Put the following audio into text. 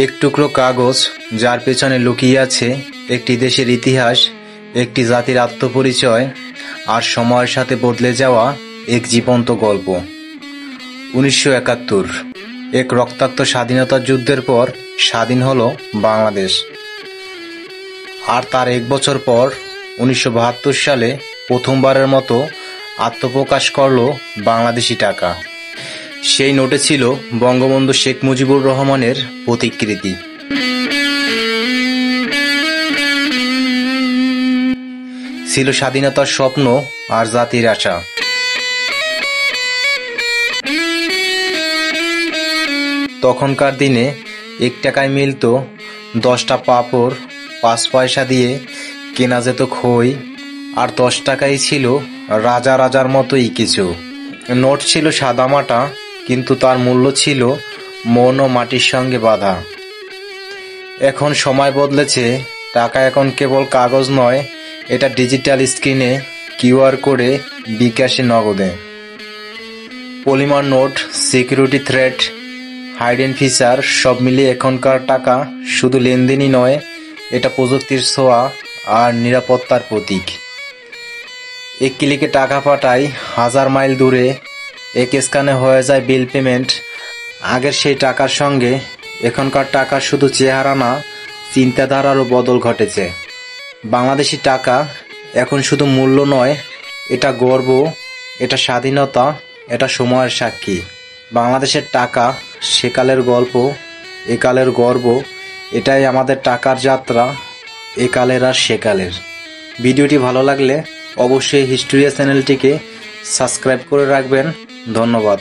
এক টুকরো কাগজ যার পেছনে লুকিয়ে আছে একটি দেশের ইতিহাস, একটি জাতির আত্মপরিচয় আর সময়ের সাথে বদলে যাওয়া এক জীবন্ত গল্প। 1971 এক রক্তাক্ত স্বাধীনতা যুদ্ধের পর স্বাধীন হলো বাংলাদেশ। আর তার এক বছর পর 1972 সালে প্রথমবারের মতো আত্মপ্রকাশ করল বাংলাদেশি টাকা। সেই নোটে ছিল বঙ্গবন্ধু শেখ মুজিবুর রহমানের প্রতিকৃতি। ছিল স্বাধীনতার স্বপ্ন আর জাতির আশা। তখনকার দিনে 1 টাকায় মিলত 10টা পাঁপড়, 5 পয়সা দিয়ে কেনা যেত খই, আর 10 টাকাই ছিল রাজা রাজার মতোই কিছু। নোট ছিল সাদামাটা, কিন্তু তার মূল্য ছিল মন ও মাটির সঙ্গে বাঁধা। এখন সময় বদলেছে, টাকা এখন কেবল কাগজ নয়, এটা ডিজিটাল স্ক্রিনে, কিউআর কোডে, বিকাশে, নগদে। Polymer note, security thread, hidden feature সব মিলিয়ে এখনকার টাকা শুধু লেনদেনই নয়, এটা প্রযুক্তির ছোঁয়া আর নিরাপত্তার প্রতীক। এক ক্লিকে টাকা পাঠাই 1000 মাইল দূরে, এক স্ক্যানে হয়ে যায় বিল পেমেন্ট। আগের সেই টাকার সঙ্গে এখনকার টাকার শুধু চেহারা না, চিন্তাধারারও বদল ঘটেছে। বাংলাদেশি টাকা এখন শুধু মূল্য নয়, এটা গর্ব, এটা স্বাধীনতা, এটা সময়ের সাক্ষী। বাংলাদেশের টাকা সেকালের গল্প, একালের গর্ব। এটাই আমাদের টাকার যাত্রা, একালের আর সেকালের। ভিডিওটি ভালো লাগলে অবশ্যই হিস্টোরিয়া চ্যানেলটিকে সাবস্ক্রাইব করে রাখবেন। ধন্যবাদ।